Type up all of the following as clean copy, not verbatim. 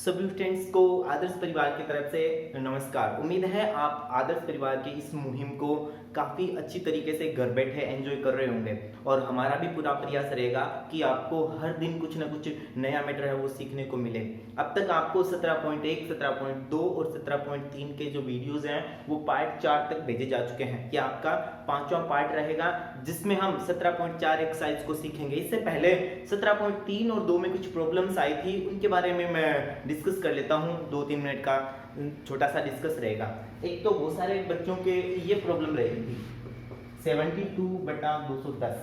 सभी स्टूडेंट्स को आदर्श परिवार की तरफ से नमस्कार। उम्मीद है आप आदर्श परिवार की इस मुहिम को काफ़ी अच्छी तरीके से घर बैठे एंजॉय कर रहे होंगे और हमारा भी पूरा प्रयास रहेगा कि आपको हर दिन कुछ ना कुछ नया मैटर है वो सीखने को मिले। अब तक आपको 17.1, 17.2 और 17.3 के जो वीडियोस हैं वो पार्ट 4 तक भेजे जा चुके हैं। कि आपका 5वां पार्ट रहेगा जिसमें हम 17.4 एक्सरसाइज को सीखेंगे। इससे पहले 17.3 और 2 में कुछ प्रॉब्लम्स आई थी, उनके बारे में मैं डिस्कस कर लेता हूँ। 2-3 मिनट का छोटा सा डिस्कस रहेगा। एक तो बहुत सारे बच्चों के ये प्रॉब्लम रहेगी 72/210,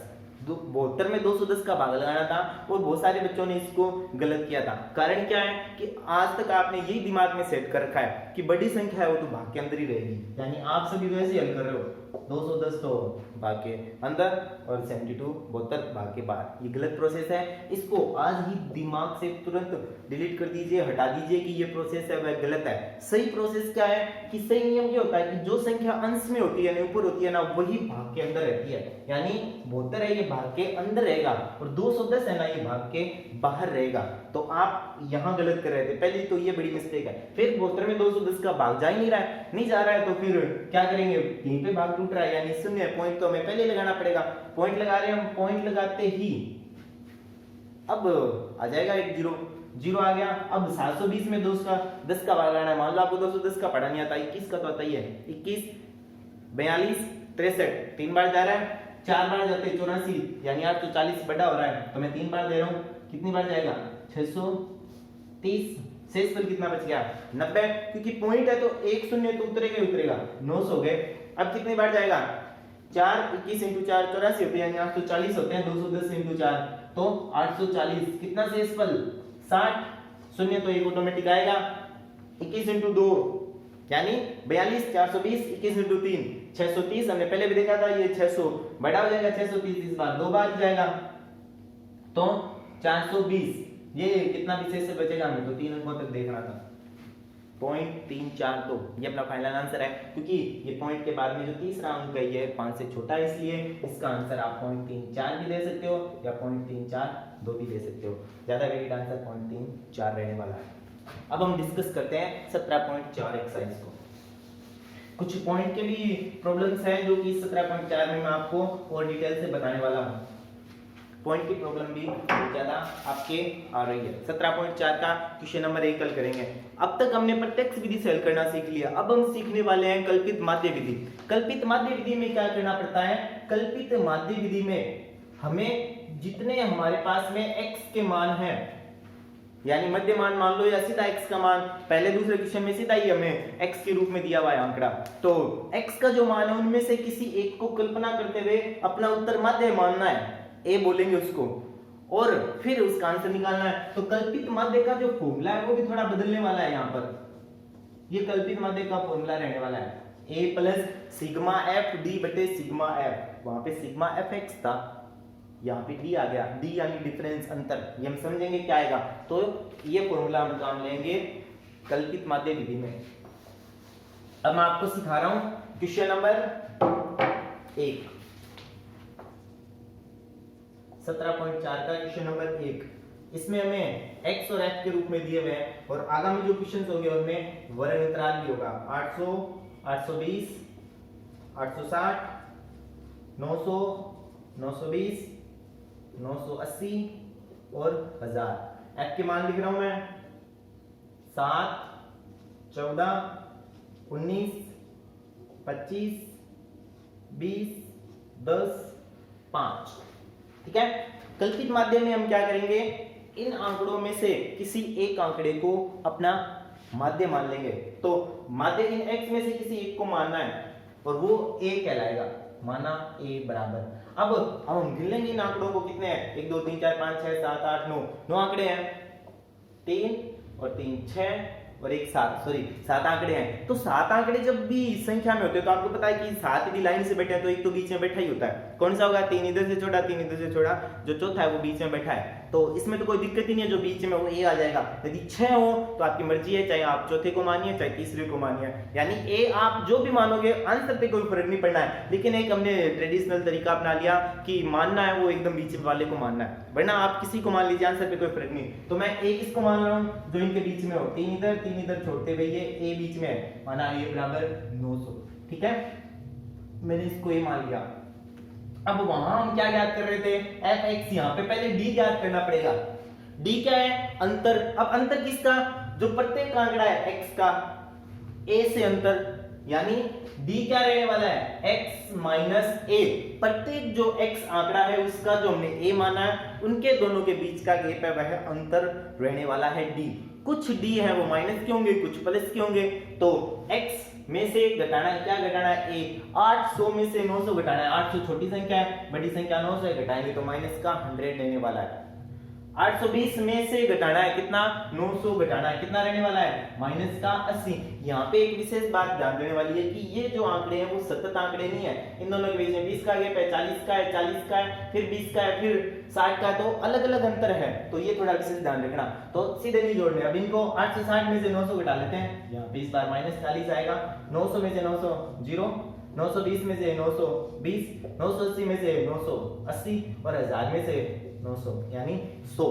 72 में 210 का भाग लगाना था और बहुत सारे बच्चों ने इसको गलत किया था। कारण क्या है कि आज तक आपने यही दिमाग में सेट कर रखा है कि बड़ी संख्या है वो तो भाग के अंदर ही रहेगी, यानी आप सभी तो ऐसे हल कर रहे हो 210 तो भाग के अंदर और 72 72 भाग के बाहर। ये गलत प्रोसेस है, इसको आज ही दिमाग से तुरंत डिलीट कर दीजिए, हटा दीजिए कि ये प्रोसेस है वह गलत है। सही प्रोसेस क्या है कि सही नियम क्या होता है कि जो संख्या अंश में होती है ऊपर होती है ना, वही भाग के अंदर रहती है। यानी 72 है ये भाग के अंदर रहेगा और 210 है ना ये भाग के बाहर रहेगा। तो आप यहाँ गलत कर रहे थे, पहली तो ये बड़ी मिस्टेक है। फिर 72 में 210 का भाग जा ही नहीं जा रहा है तो फिर क्या करेंगे, यहीं पे भाग टूट रहा है यानी शून्य। पॉइंट तो हमें पहले लगाना पड़ेगा, पॉइंट लगा रहे हैं हम, पॉइंट लगाते ही अब आ जाएगा एक जीरो आ गया। अब 720 में 10 का भाग लगाना है। मान लो आपको 210 का पढ़ा नहीं आता, 21 का तो आता ही है। 21 42 63 3 बार जा रहा है, 4 बार जाते 84 यानी 840 बड़ा हो रहा है तो मैं 3 बार दे रहा हूँ। कितनी बार जाएगा 630। शेषफल कितना बच गया 90, क्योंकि पॉइंट है तो एक शून्य तो उतरेगा ही उतरेगा। 900 हो गए। अब कितनी बार जाएगा 4 21 × 4 84 होते हैं यानी 840 होते हैं। 210 × 4 तो 840। कितना शेषफल 60, शून्य तो एक ऑटोमेटिक आएगा। 21 × 2 यानी 42, 420, 21 × 3 630। हमने पहले भी देखा था ये 600 बड़ा हो जाएगा 630, इस बार 2 बार जाएगा तो 420। ये कितना विशेष से बचेगा हमें तो 3 अंकों तक देखना था। 0.342 ये अपना फाइनल आंसर है, क्योंकि ये पॉइंट के बाद में जो तीसरा अंक है ये 5 से छोटा है, इसलिए इसका आंसर आप 0.34 भी दे सकते हो या 0.342 भी दे सकते हो। ज्यादा वैलिड आंसर 0.34 रहने वाला है। अब हम डिस्कस करते हैं 17.4 एक्सरसाइज को। कुछ पॉइंट के भी प्रॉब्लम्स हैं जो कि 17.4 में मैं आपको और डिटेल से बताने वाला हूँ। पॉइंट की प्रॉब्लम भी ज्यादा आपके आ रही है। 17.4 का क्वेश्चन नंबर 1 हल करेंगे। अब तक हमने प्रत्यक्ष विधि से हल करना सीख लिया, अब हम सीखने वाले हैं कल्पित माध्य विधि। कल्पित माध्य विधि में क्या करना पड़ता है, कल्पित माध्य विधि में हमें जितने हमारे पास में x के मान हैं, यानी मध्य मान मान लो या सीधा x का मान, पहले दूसरे क्वेश्चन में सीधा ही हमें x के रूप में दिया हुआ है आंकड़ा, तो x का जो मान है उनमें से किसी एक को कल्पना करते हुए अपना उत्तर माध्य मानना है, ए बोलेंगे उसको, और फिर उसका आंसर निकालना है। तो कल्पित माध्य का जो फॉर्मूला है वो भी थोड़ा बदलने वाला है। यहाँ पर ये कल्पित माध्य का फॉर्मूला रहने वाला है a plus sigma F D बटे सिग्मा एफ। वहां पे सिग्मा एफ एक्स था, यहाँ पे डी आ गया, डी यानी डिफरेंस अंतर। ये हम समझेंगे क्या आएगा, तो ये फॉर्मूला हम काम लेंगे कल्पित माध्य विधि में। अब मैं आपको सिखा रहा हूं क्वेश्चन नंबर 1, 17.4 का क्वेश्चन नंबर 1। इसमें हमें x और f के रूप में दिए हुए हैं और आगामी जो क्वेश्चंस होंगे उनमें वर्ग अंतराल भी होगा। 800, 820, 860, 900, 920, 980 और 1000। f के मान लिख रहा हूं मैं 7, 14, 19, 25, 20, 10, 5। ठीक है। कल्पित माध्य में हम क्या करेंगे, इन आंकड़ों में से किसी एक आंकड़े को अपना माध्य मान लेंगे। तो माध्य इन x में से किसी एक को मानना है और वो a कहलाएगा, माना a बराबर। अब हम गिन लेंगे इन आंकड़ों को, कितने हैं 1 2 3 4 5 6 7 8 9 आंकड़े हैं। 3 और 3 6 और 1 7, सॉरी 7 आंकड़े हैं। तो 7 आंकड़े जब भी संख्या में होते हैं तो आपको पता है कि 7 भी लाइन से बैठे हैं तो एक तो बीच में बैठा ही होता है। कौन सा होगा, 3 इधर से छोटा 3 इधर से छोटा, जो चौथा है वो बीच में बैठा है। तो इसमें तो कोई दिक्कत ही नहीं है, जो बीच में वो ए आ जाएगा। यदि 6 हो तो आपकी मर्जी है, चाहे आप चौथे को मानिए चाहे तीसरे को मानिए, यानी ए आप जो भी मानोगे आंसर पे कोई फर्क नहीं पड़ना है। लेकिन एक हमने ट्रेडिशनल तरीका अपना लिया कि मानना है वो एकदम बीच वाले को मानना है, वरना आप किसी को मान लीजिए आंसर पे कोई फर्क नहीं। तो मैं ए किसको मान रहा हूँ, जो इनके बीच में हो, 3 इधर छोड़ते हुए ये ए बीच में है, माना ए बराबर 900, ठीक है, मैंने इसको ए मान लिया। अब वहां हम क्या याद कर रहे थे, एफ एक्स, यहाँ पे पहले डी याद करना पड़ेगा। डी क्या है, अंतर। अब अंतर किसका, जो प्रत्येक आंकड़ा है एक्स का, ए से अंतर, यानी डी क्या रहने वाला है, x माइनस ए। प्रत्येक जो x आंकड़ा है उसका जो हमने a माना है, उनके दोनों के बीच का गैप है वह अंतर रहने वाला है d। कुछ d है वो माइनस के होंगे, कुछ प्लस के होंगे। तो x में से घटाना है, क्या घटाना है, a। 800 में से 900 घटाना है, 800 छोटी संख्या है, बड़ी संख्या 900 है, घटाएंगे तो माइनस का 100 रहने वाला है। 820 में से घटाना है कितना, 900 घटाना है, कितना रहने वाला है, माइनस का 80। यहाँ पे एक विशेष बात ध्यान देने वाली है कि ये जो आंकड़े हैं वो सतत आंकड़े नहीं है, इन दोनों के बीच में 20 का गैप है, 40 का है, 40 का है, फिर 20 का है, फिर 60 का, तो अलग अलग अंतर है, तो ये थोड़ा विशेष ध्यान रखना। तो सीधे नहीं जोड़ने, अब इनको 860 में से 900 घटा लेते हैं, यहाँ 20 बार माइनस 40 आएगा, 900 में से 900 0, 920 में से 920, 980 में से 980 और 1000 में से 900 यानी 100।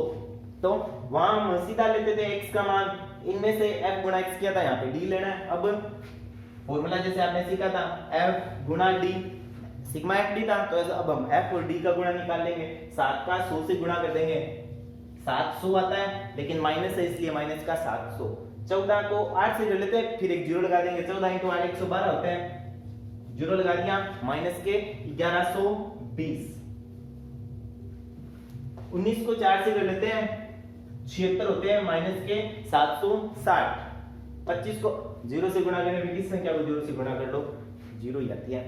तो वहां हम सीधा लेते थे x का मान, इनमें से f गुणा x किया था, यहाँ पे d लेना है। अब फॉर्मूला जैसे आपने सीखा था f गुणा d, सिग्मा f d था, तो अब हम f और d का गुणा निकाल लेंगे। 7 का 100 से गुणा कर देंगे, 700 आता है, लेकिन माइनस है इसलिए माइनस का 700। 14 को 8 से जोड़ लेते हैं, फिर एक जीरो लगा देंगे, 14 × 8 112 होते हैं, जीरो लगा दिया, माइनस के 1120। 19 को 4 से कर लेते हैं, 76 होते हैं, माइनस के 760। 25 को 0 से गुणा करने में किस संख्या को 0 से गुणा कर लो, 0 ही आती है।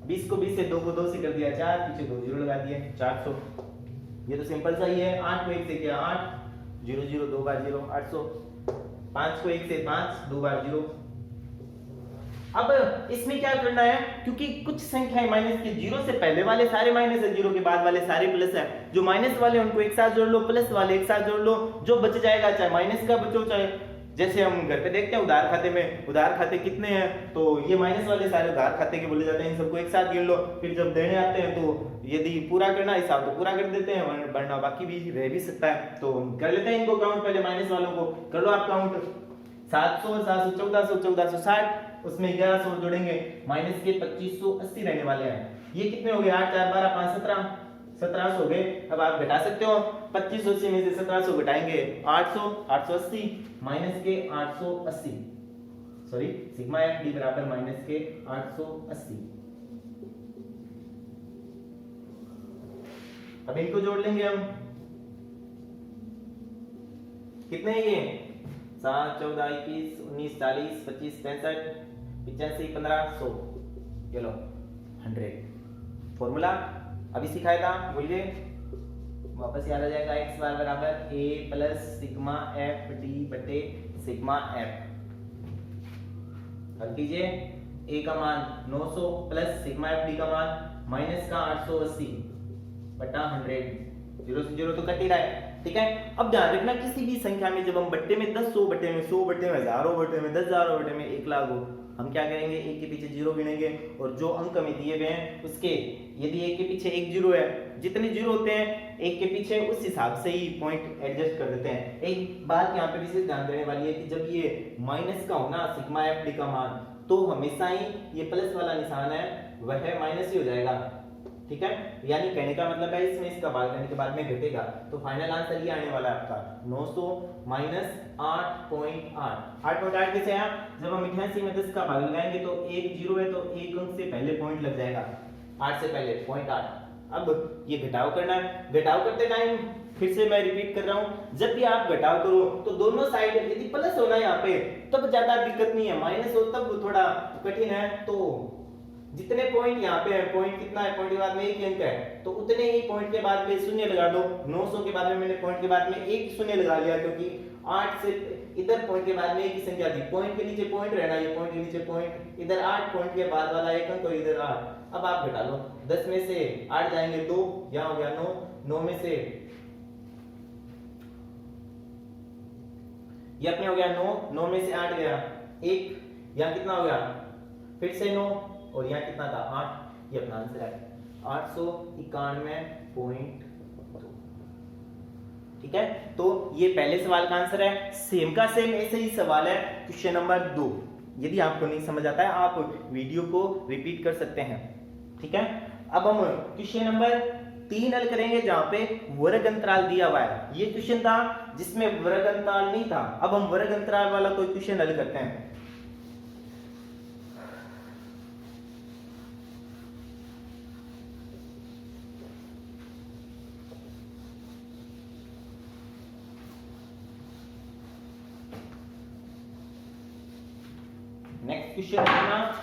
20 को 20 से 2 को 2 से कर दिया 4, पीछे 2 0 लगा दिए, 400। ये तो सिंपल सा ही है। 8 को 1 से किया 8, 0 0 2 बार 0, 800। 5 को 1 से 5, 2 बार 0। अब इसमें क्या करना है, क्योंकि कुछ संख्याएं माइनस के, 0 से पहले वाले सारे माइनस है, 0 के बाद वाले सारे प्लस है। जो माइनस वाले उनको एक साथ जोड़ लो, प्लस वाले एक साथ जोड़ लो, जो बच जाएगा चाहे माइनस का बचो चाहे, जैसे हम घर पे देखते हैं उधार खाते में, उधार खाते कितने हैं, तो ये माइनस वाले सारे उधार खाते के बोले जाते हैं, इन सबको एक साथ गिन लो, फिर जब देने आते हैं तो यदि पूरा करना हिसाब तो पूरा कर देते हैं, वरना बाकी भी रह भी सकता है। तो कर लेते हैं इनको काउंट, पहले माइनस वालों को कर लो आप काउंट। 700 700 1400 1460, उसमें 1100 जोड़ेंगे, माइनस के 2580 रहने वाले हैं। ये कितने हो गए, 8 4 12 5 17, 1700 हो गए। अब आप घटा सकते हो, 2580 में से 1700 घटाएंगे 800, 880 माइनस के 880, सॉरी सिग्मा एफ डी बराबर माइनस के 880। अब इनको जोड़ लेंगे हम, कितने ये 7 14 21 19 40 25 65 85 15 100, चलो 100। फॉर्मूला अभी सिखाया था, बोलिए, वापस याद आ जाएगा। x बार बराबर a plus sigma F D बटे सिग्मा एफ। हल कीजिए, a का मान 900 प्लस सिग्मा एफ डी का मान माइनस का 880 बटा 100। 0 से 0 तो कट ही रहा है, ठीक है। अब ध्यान रखना, किसी भी संख्या में जब हम बट्टे में 10 100 बट्टे में 100 बट्टे में हजारों बट्टे में 10,000 बट्टे में 1 लाख हो, हम क्या करेंगे, एक के पीछे जीरो गिनेंगे और जो अंक हमें दिए हुए हैं उसके, यदि एक के पीछे एक जीरो है, जितने जीरो होते हैं एक के पीछे उस हिसाब से ही पॉइंट एडजस्ट कर देते हैं। एक बात यहाँ पे विशेष ध्यान देने वाली है कि जब ये माइनस का होना सिग्मा एफ डी का मान, तो हमेशा ही ये प्लस वाला निशान है वह माइनस ही हो जाएगा, ठीक है। यानी कहने का मतलब है इसमें इसका भाग करने के बाद में घटेगा, तो फाइनल आंसर ये आने वाला है आपका 900 माइनस 8.8। 8.8 कैसे आया, जब हम 88 में 10 का भाग लगाएंगे तो एक जीरो है तो एक अंक से पहले पॉइंट लग जाएगा, 8 से पहले 0.8। अब ये घटाव करना है, घटाव करते टाइम फिर से मैं रिपीट कर रहा हूं, जब भी आप घटाव करो तो दोनों साइड यदि प्लस होना यहाँ पे तब ज्यादा दिक्कत नहीं है, माइनस हो तब थोड़ा कठिन है। तो जितने पॉइंट यहाँ पे है, पॉइंट कितना है, पॉइंट के बाद में एक अंक है, तो उतने ही पॉइंट के बाद में शून्य लगा दो। 900 के बाद में मैंने पॉइंट के बाद में एक शून्य लगा लिया, क्योंकि 8 से इधर पॉइंट के बाद में एक ही संख्या थी, पॉइंट के नीचे पॉइंट रहना, ये पॉइंट के नीचे पॉइंट, इधर 8 पॉइंट के बाद वाला एक अंक और इधर 8। अब आप घटा लो, 10 में से 8 जाएंगे 2, यहाँ हो गया 9, 9 में से ये अपने हो गया 9, 9 में से 8 गया 1, यहाँ कितना हो गया फिर से 9 और यहाँ कितना था 8, ये अपना आंसर है 891.2। ठीक है, तो ये पहले सवाल का आंसर है। सेम का सेम ऐसे ही सवाल है क्वेश्चन नंबर 2। यदि आपको नहीं समझ आता है आप वीडियो को रिपीट कर सकते हैं। ठीक है, अब हम क्वेश्चन नंबर 3 हल करेंगे जहां पे वर्ग अंतराल दिया हुआ है। ये क्वेश्चन था जिसमें वर्ग अंतराल नहीं था। अब हम वर्ग अंतराल वाला कोई क्वेश्चन हल करते हैं। नेक्स्ट क्वेश्चन अपना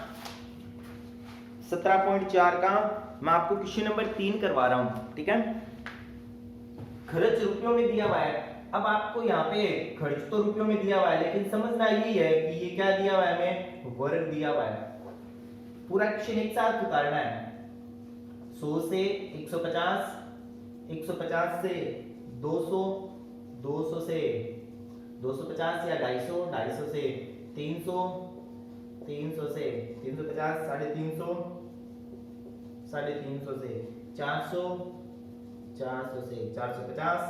17.4 का मैं आपको क्वेश्चन नंबर 3 करवा रहा हूं। ठीक है, खर्च रुपयों में दिया हुआ है। अब आपको यहाँ पे खर्च तो रुपयों में दिया हुआ है, लेकिन समझना यही है कि ये क्या दिया हुआ है, हमें वर्ग दिया हुआ है। पूरा क्वेश्चन एक साथ उतारना है। 100 से 150, 150 से 200, 200 से 250 या 250, 250 से 300, 300 से 350, 350, 350 से 400, 400 से 450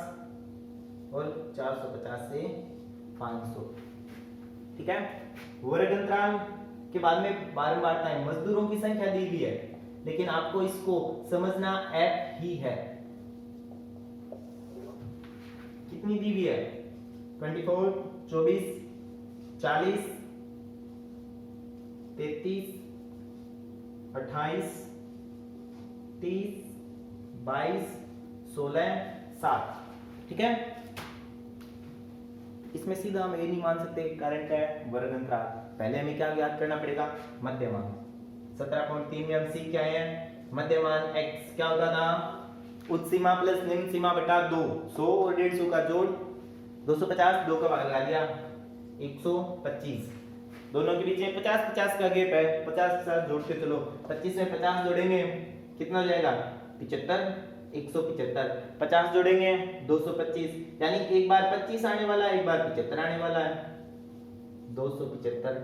और 450 से 500। ठीक है, वर्ग अंतराल के बाद में बारंबारता है। मजदूरों की संख्या दी हुई है, लेकिन आपको इसको समझना f ही है। कितनी दी हुई है 24, 24, 40, 33, 28, 30, 22, 16, 7। ठीक है, इसमें सीधा हम ये नहीं मान सकते, कारण क्या है वर्ग अंतराल। पहले हमें क्या याद करना पड़ेगा, मध्यमान। 17.3 में हम सीख के आए हैं मध्यमान x क्या होता था, उच्च सीमा प्लस निम्न सीमा बटा 2। 100 और 150 का जोड़ 250, 2 का भाग लगा दिया 125। दोनों के बीच में 50-50 का गैप है, 50 के साथ जोड़ते चलो। 25 में 50 जोड़ेंगे कितना हो जाएगा 75, 175। 50 जोड़ेंगे 225, यानी एक बार 25 आने वाला है, एक बार 75 आने वाला है। 275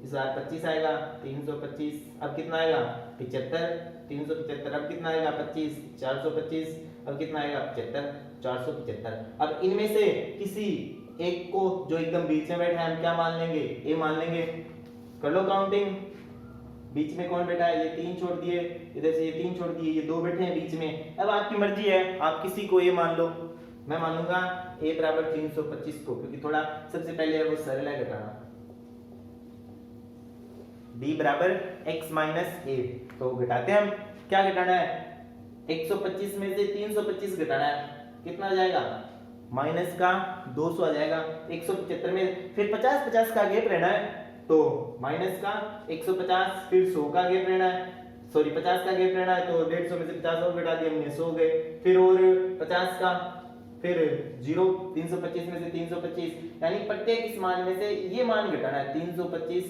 इस बार 25 आएगा 325, अब कितना आएगा 75, 375, अब कितना आएगा 25, 425, अब कितना आएगा 75, 475। अब इनमें से किसी एक को जो एकदम बीच में बैठा है हम क्या मान लेंगे, ए मान लेंगे। कर लो काउंटिंग, बीच में कौन बैठा है, ये 3 छोड़ दिए, इधर से ये 3 छोड़ दिए, ये 2 बैठे हैं बीच में। अब आपकी मर्जी है, आप किसी को ए मान लो। मैं मानूंगा a बराबर 325 को, क्योंकि थोड़ा सबसे पहले वो सरल है घटाना। b बराबर x माइनस a, तो घटाते हैं हम। क्या घटाना है, 125 में से 325 घटाना है, कितना आ जाएगा माइनस का 200 आ जाएगा। 175 में फिर 50-50 का गैप रहना है, तो माइनस का 150, फिर 100 का गैप रहना है, सॉरी 50 का गैप रहना है, तो 150 में से 50 और घटा दिए हमने, 100 गए। फिर और 50 का, फिर 0, 325 में से 325, यानी प्रत्येक इस मान में से ये मान घटाना है। 325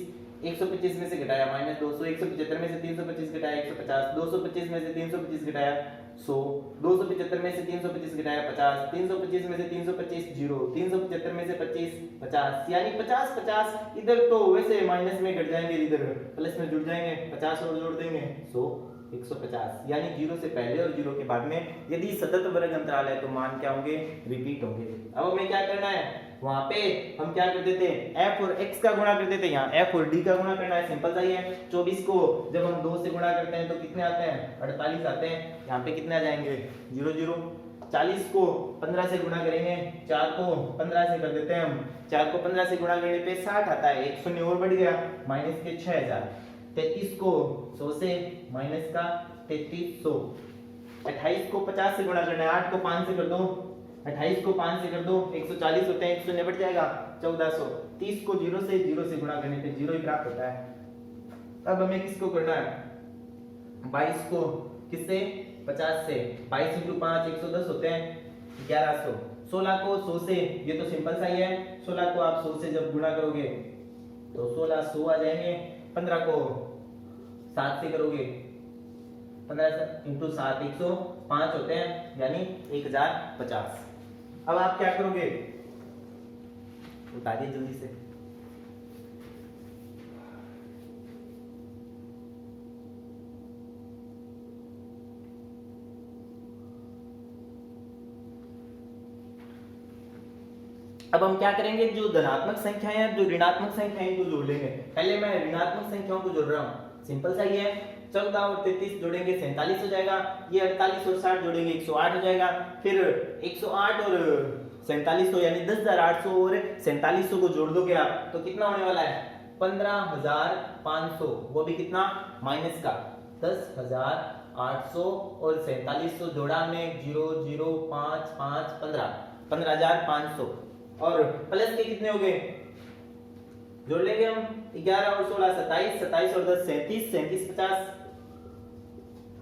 125 में से घटाया माइनस 200, 175 में से 325 घटाया 150, 225 में से 325 घटाया 100, 275 में से 325 घटाया 50, 325 में से 325 0, 375 में से 25 50, यानी 50-50 इधर तो वैसे माइनस में घट जाएंगे, इधर प्लस में जुड़ जाएंगे, 50 और जोड़ देंगे 100, 150, यानी 0 से पहले और 0 के बाद में यदि सतत वर्ग अंतराल है तो मान क्या होंगे, रिपीट होंगे। अब हमें क्या करना है, वहां पे हम क्या करते थे, f और x का गुणा करते थे, यहाँ f और d का गुणा करना है। सिंपल सा ही है। 24 को जब हम 2 से गुणा करते हैं तो कितने आते हैं, 48 आते हैं। यहाँ पे कितने आ जाएंगे 0 0। 40 को 15 से गुणा करेंगे, 4 को 15 से कर देते हैं हम, 4 को 15 से गुणा करने पे 60 आता है, एक शून्य और बढ़ गया, माइनस के 6000। 33 को 100 से माइनस का 3300। 28 को 50 से गुणा करना है, 8 को 5 से कर दो, 28 को 5 से कर दो, 140 होते हैं, 100 निपट जाएगा 1400। 30 को 0 से गुणा करने पे 0 ही प्राप्त होता है। अब हमें किसको करना है, 22 को किससे 50 से, 22 × 5 110 होते हैं 1100। 16 को 100 से, ये तो सिंपल सा ही है, 16 को आप 100 से जब गुणा करोगे तो 16 100 आ जाएंगे। 15 को 7 से करोगे, 15 × 7 105 होते हैं, यानी 1050। अब आप क्या करोगे, उतारिए जल्दी से। अब हम क्या करेंगे, जो धनात्मक संख्याएं हैं जो ऋणात्मक संख्याएं इनको जोड़ लेंगे। पहले मैं ऋणात्मक संख्याओं को जोड़ रहा हूँ, सिंपल सा ही है। 14 और 33 जोड़ेंगे 47 हो जाएगा। ये 48 और 60 जोड़ेंगे 108 हो जाएगा। फिर 108 और 4700 यानी 10,800 और 4700 को जोड़ दोगे आप तो कितना होने वाला है, 15,500। वो भी कितना, माइनस का 10,800 और 4700 जोड़ा हमने 0 0 5 5 15,500 और प्लस के कितने हो गए, जोड़ लेंगे हम 11 और 16 27, 27 और 10 37, 37 50।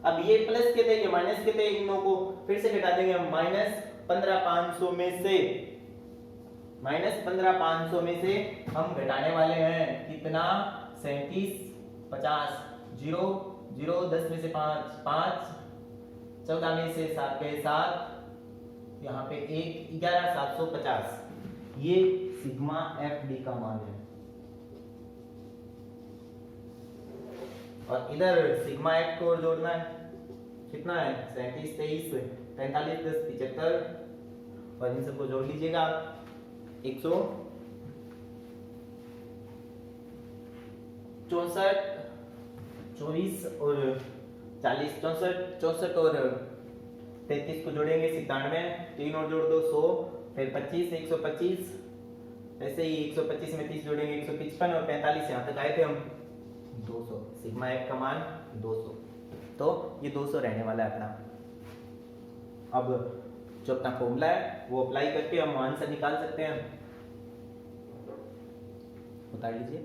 अब ये प्लस के थे ये माइनस के थे, इन को फिर से घटा देंगे हम। -15,500 में से -15,500 में से हम घटाने वाले हैं कितना, 37 50। 0 0 10 में से 5 5, 14 में से 7 गए 7, यहाँ पे 1 11,750। ये सिग्मा एफ डी का मान है। और इधर सिग्मा एफ को जोड़ना है, कितना है 37 23 45 10 75 और इन सबको जोड़ लीजिएगा 164 24 और 40 64 और 33 को जोड़ेंगे 97, 3 और जोड़ दो 100, फिर 25 125, ऐसे ही 125 में 30 जोड़ेंगे 155 और 45 यहाँ तक आए थे हम 200। सिग्मा एफ का मान 200, तो ये 200 रहने वाला है अपना। अब जो अपना फॉर्मूला है वो अप्लाई करके हम आंसर निकाल सकते हैं। उतार लीजिए।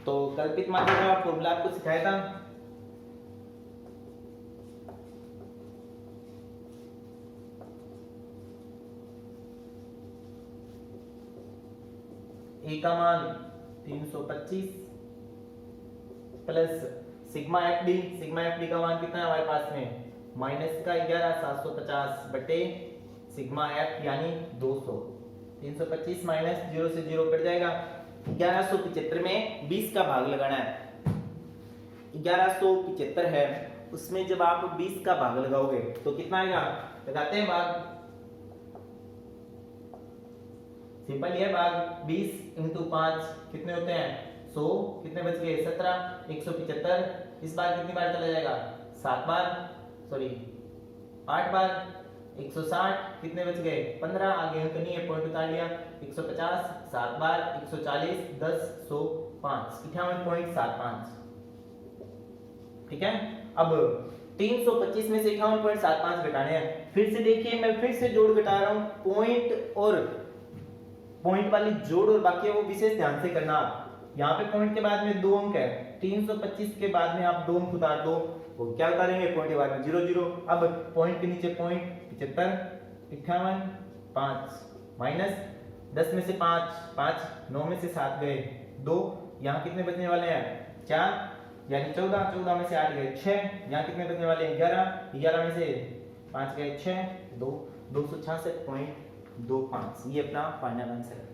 तो कल्पित मात्रा का फॉर्मूला आपको सिखाया था, ए का मान 325 प्लस सिग्मा एफ डी का मान कितना है हमारे पास में, माइनस का 11,750 बटे सिग्मा एफ यानी 200। 325 माइनस 0 से 0 कट जाएगा। 1175 में 20 का भाग लगाना है। 1175 है, उसमें जब आप 20 का भाग लगाओगे तो कितना आएगा, लगाते हैं भाग, सिंपल ये भाग 20 × 5 कितने होते हैं 100, कितने बच गए 17, 175। इस बार कितनी बार चला जाएगा 7 बार, सॉरी 8 बार, 160 कितने बच गए 15, आगे अंक नहीं है पॉइंट उतार लिया, 150 7 बार, 140 10 100 5, 58.75। ठीक है। अब 325 में से 58.75 घटाने हैं। फिर से देखिए मैं फिर से जोड़ घटा रहा हूं, पॉइंट और पॉइंट वाली जोड़ और बाकी वो विशेष ध्यान से करना। यहाँ पे पॉइंट के बाद में 2 अंक है, 325 के बाद में आप 2 अंक उतार दो, वो क्या उतारेंगे पॉइंट के बाद में 0 0। अब पॉइंट के नीचे पॉइंट 75 58 5 माइनस 10 में से 5 5, 9 में से 7 गए 2, यहाँ कितने बचने वाले हैं 4 यानी 14, 14 में से 8 गए 6, यहाँ कितने बचने वाले हैं 11, 11 में से 5 गए 6 2, 266.25। ये अपना फाइनल आंसर है।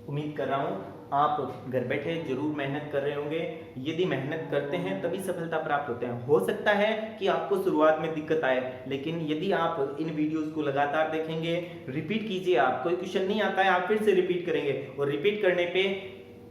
उम्मीद कर रहा हूँ आप घर बैठे जरूर मेहनत कर रहे होंगे। यदि मेहनत करते हैं तभी सफलता प्राप्त होते हैं। हो सकता है कि आपको शुरुआत में दिक्कत आए, लेकिन यदि आप इन वीडियोस को लगातार देखेंगे, रिपीट कीजिए, आप कोई क्वेश्चन नहीं आता है आप फिर से रिपीट करेंगे, और रिपीट करने पे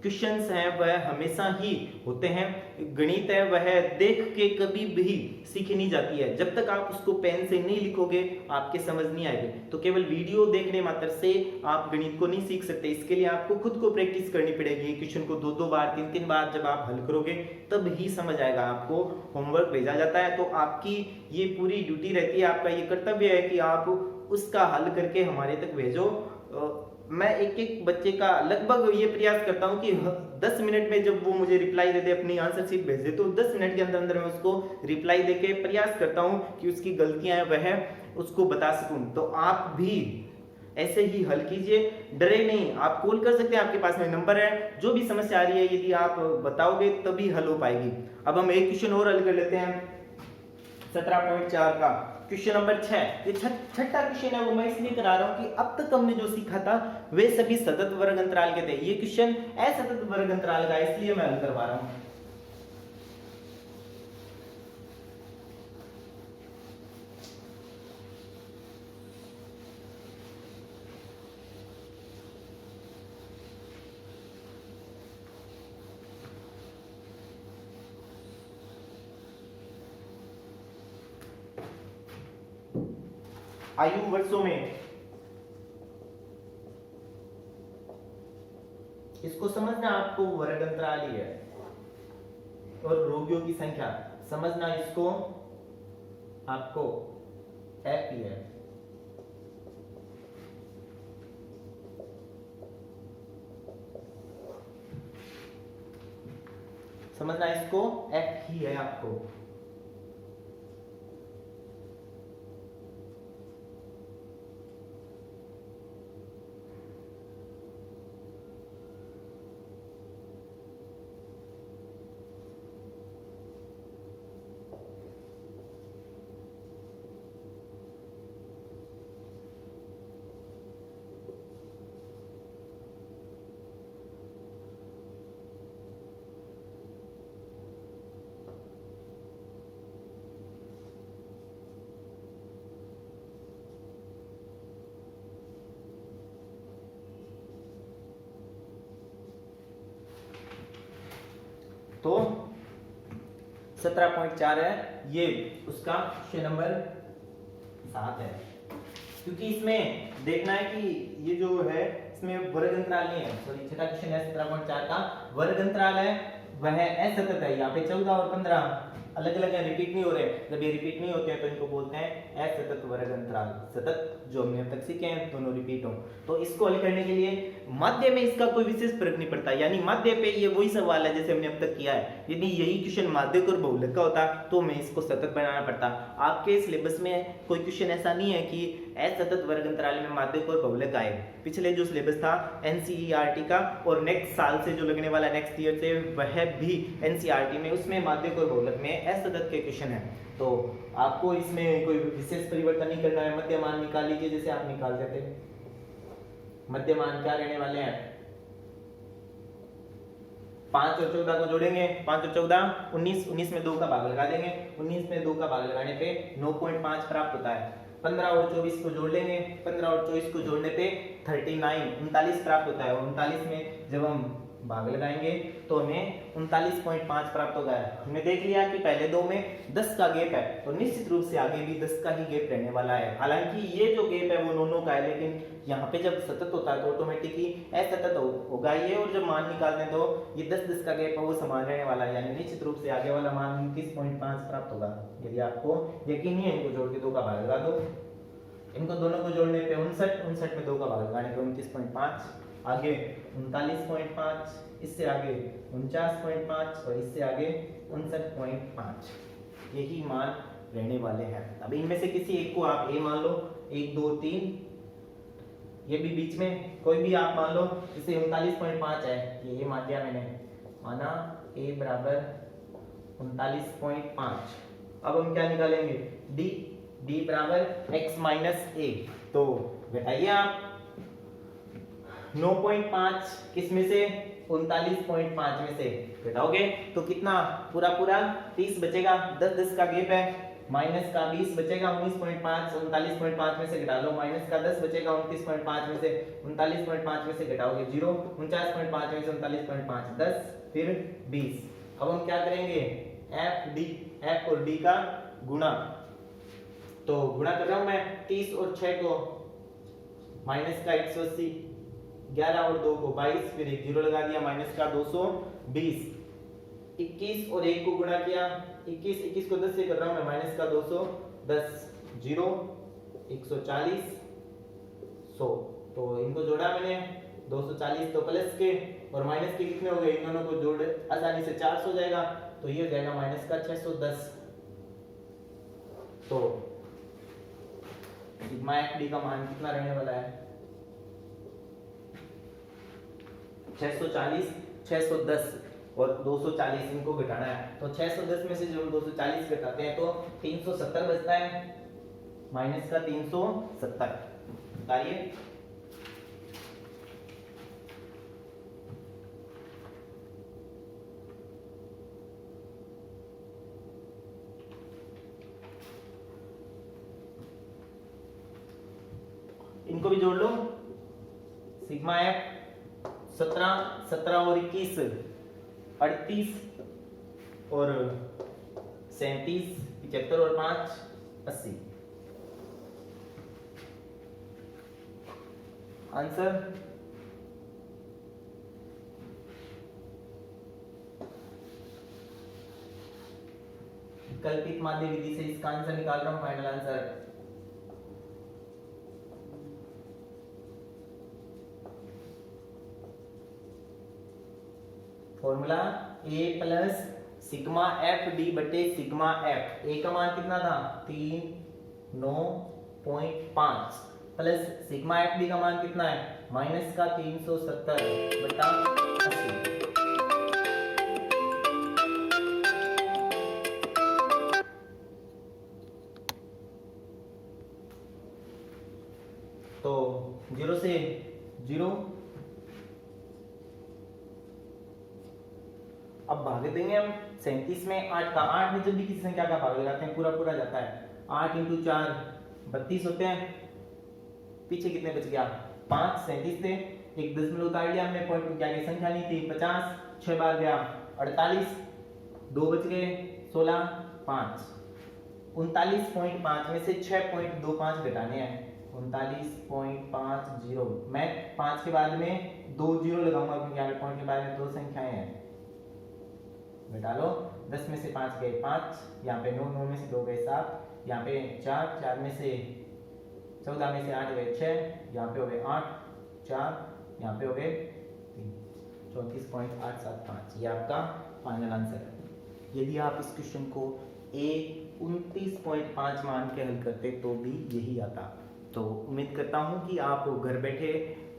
क्वेश्चंस हैं वह हमेशा ही होते हैं। गणित है वह देख के कभी भी सीखी नहीं जाती है। जब तक आप उसको पेन से नहीं लिखोगे आपके समझ नहीं आएगी। तो केवल वीडियो देखने मात्र से आप गणित को नहीं सीख सकते। इसके लिए आपको खुद को प्रैक्टिस करनी पड़ेगी। क्वेश्चन को 2-2 बार 3-3 बार जब आप हल करोगे तब ही समझ आएगा। आपको होमवर्क भेजा जाता है तो आपकी ये पूरी ड्यूटी रहती है, आपका ये कर्तव्य है कि आप उसका हल करके हमारे तक भेजो। मैं एक बच्चे का लगभग ये प्रयास करता हूँ कि 10 मिनट में जब वो मुझे रिप्लाई दे दे, अपनी आंसर शीट भेज दे, तो 10 मिनट के अंदर अंदर मैं उसको रिप्लाई देके प्रयास करता हूँ कि उसकी गलतियां वह उसको बता सकूं। तो आप भी ऐसे ही हल कीजिए, डरे नहीं। आप कॉल कर सकते हैं, आपके पास में नंबर है। जो भी समस्या आ रही है यदि आप बताओगे तभी हल हो पाएगी। अब हम एक क्वेश्चन और हल कर लेते हैं 17.4 का क्वेश्चन नंबर 6। ये छठा क्वेश्चन है, वो मैं इसलिए करा रहा हूं कि अब तक हमने जो सीखा था वे सभी सतत वर्ग अंतराल के थे। ये क्वेश्चन असतत वर्ग अंतराल का, इसलिए मैं हल करवा रहा हूं। आयु वर्षों में, इसको समझना आपको वर्ग अंतराल ही है, और रोगियों की संख्या समझना इसको आपको एफ ही है। समझना इसको एफ ही है आपको। तो 17.4 है, ये उसका क्वेश्चन नंबर 7 है। क्योंकि इसमें देखना है कि ये जो है इसमें वर्ग अंतराल नहीं है, सॉरी छठा क्वेश्चन है 17.4 का, वर्ग अंतराल है वह असतत है। यहाँ पे 14 और 15 अलग अलग है, रिपीट नहीं हो रहे। जब ये रिपीट नहीं होते हैं तो इनको बोलते हैं असतत वर्ग अंतराल। सतत जो हमने अब तक सीखे हैं दोनों रिपीट हो। तो इसको हल करने के लिए मध्य में इसका कोई विशेष फर्क नहीं पड़ता, यानी मध्य पे ये वही सवाल है जैसे हमने अब तक किया है। यदि यही क्वेश्चन माध्यक और बहुलक का होता तो हमें इसको सतत बनाना पड़ता। आपके सिलेबस में कोई क्वेश्चन ऐसा नहीं है कि असतत वर्ग अंतराल में माध्यक और बहुलक आए। पिछले जो सिलेबस था एनसीईआरटी का और नेक्स्ट साल से जो लगने वाला नेक्स्ट ईयर से, वह भी एनसीईआरटी में, उसमें माध्यक और बहुलक में असतत के क्वेश्चन है। तो आपको इसमें कोई विशेष परिवर्तन नहीं करना है। मध्यमान निकाल लीजिए जैसे आप निकालते थे। मध्यमान क्या रहने वाले हैं, 5 और 14 को जोड़ेंगे, 5 और 14 19, 19 में 2 का भाग लगा देंगे, 19 में 2 का भाग लगाने पे 9.5 प्राप्त होता है। 15 और 24 को जोड़ लेंगे, 15 और 24 को जोड़ने पे 39 39 प्राप्त होता है। और 39 में जब हम भाग लगाएंगे तो हमें 39.5 प्राप्त होगा। हमने देख लिया कि पहले दो में 10 का गैप है, तो निश्चित रूप से आगे भी 10 का ही गैप रहने वाला है। हालांकि ये जो गैप है वो नोनो का है, लेकिन यहाँ पे जब सतत होता है तो ऑटोमेटिकली असतत होगा ये, और जब मान निकालते हैं तो ये 10 का गैप है वो समान रहने वाला है, यानी निश्चित रूप से आगे वाला मान 29.5 प्राप्त होगा। यदि आपको यकीन नहीं है, इनको जोड़ के 2 का भाग लगा दो। इनको दोनों को जोड़ने पे 59, 59 में 2 का भाग लगाने पे 29.5, आगे 39.5, इससे आगे 49.5 और इससे आगे 59.5। यही मान रहने वाले हैं। अब इनमें से किसी एक को आप ए मान लो, 1 2 3, ये भी बीच में कोई भी आप मान लो, जैसे 39.5 है, ये मान लिया मैंने, माना ए बराबर 39.5। अब हम क्या निकालेंगे, डी, डी बराबर x माइनस ए। तो घटाइए आप 9.5 किस में से, 39.5 में से घटाओगे तो कितना, पूरा पूरा 30 बचेगा, 10 का गैप है, माइनस का 20 बचेगा, 19.5 39.5 में से घटा लो, माइनस का 10 बचेगा 29.5 में से, 39.5 में से घटाओगे 0, 49.5 में से 39.5 10, फिर 20। अब हम क्या करेंगे, एफ डी, एफ और डी का गुणा। तो गुणा कर रहा हूं मैं 30 और 6 को, माइनस का 180, 11 और 2 को 22, फिर एक जीरो लगा दिया, माइनस का 220, 21 और 1 को गुणा किया, 21 को 10 से कर रहा हूं मैं, माइनस का 210, 0 140 100। तो इनको जोड़ा मैंने, 240 तो प्लस के और माइनस के कितने हो गए, इन दोनों को जोड़ आसानी से 400 हो जाएगा, तो ये हो जाएगा माइनस का 610। तो सिग्मा एफ डी का मान कितना रहने वाला है, 640, 610 और 240 इनको घटाना है। तो 610 में से जब हम 240 घटाते हैं तो 370 बचता है, माइनस का 370। बताइए इनको भी जोड़ लो। सिग्मा एफ 17, 17 और 21 38 और 37, 75 और 5 80। आंसर कल्पित माध्य विधि से इसका आंसर निकाल रहा हूं, फाइनल आंसर। फॉर्मूला ए प्लस सिग्मा एफ डी बटे सिग्मा एफ। ए का मान कितना था 309.5 प्लस सिग्मा एफ डी का मान कितना है माइनस का 370 बटा 80। तो 0 से 0 अब भाग देंगे हम 37 में 8 का। 8 में जब भी किसी संख्या का भाग लगाते हैं पूरा पूरा जाता है। 8 × 4 32 होते हैं। पीछे कितने बच गया 5, 37 थे, एक दशमलव उतार लिया हमने, पॉइंट क्या की संख्या नहीं थी 50, 6 बार गया 48, 2 बच गए 16, 5 39.5 में से 6.25 घटाने हैं 39.50। मैं 5 के बाद में 2 0 लगाऊंगा क्योंकि यहाँ पे पॉइंट के बाद में 2 संख्याएं हैं। घटा लो 10 में से 5 गए 5, यहाँ पे 9, 9 में से 2 गए 7, यहाँ पे 4, 4 में से 14 में से 8 गए 6, यहाँ पे हो गए 8, 4, यहाँ पे हो गए 3, 34.875। ये आपका फाइनल आंसर है। यदि आप इस क्वेश्चन को A 29.5 मान के हल करते तो भी यही आता। तो उम्मीद करता हूँ कि आप घर बैठे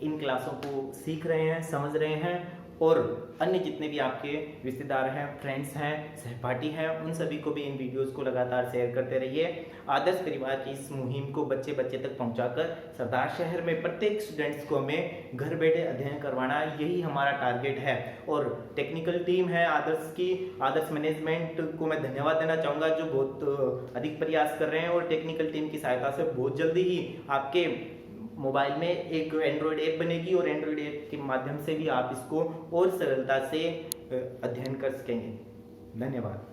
इन क्लासों को सीख रहे हैं, समझ रहे हैं और अन्य जितने भी आपके रिश्तेदार हैं, फ्रेंड्स हैं, सहपाठी हैं, उन सभी को भी इन वीडियोस को लगातार शेयर करते रहिए। आदर्श परिवार की इस मुहिम को बच्चे बच्चे तक पहुंचाकर सरदार शहर में प्रत्येक स्टूडेंट्स को हमें घर बैठे अध्ययन करवाना, यही हमारा टारगेट है। और टेक्निकल टीम है आदर्श की, आदर्श मैनेजमेंट को मैं धन्यवाद देना चाहूँगा जो बहुत अधिक प्रयास कर रहे हैं और टेक्निकल टीम की सहायता से बहुत जल्दी ही आपके मोबाइल में एक एंड्रॉयड ऐप बनेगी और एंड्रॉयड ऐप के माध्यम से भी आप इसको और सरलता से अध्ययन कर सकेंगे। धन्यवाद।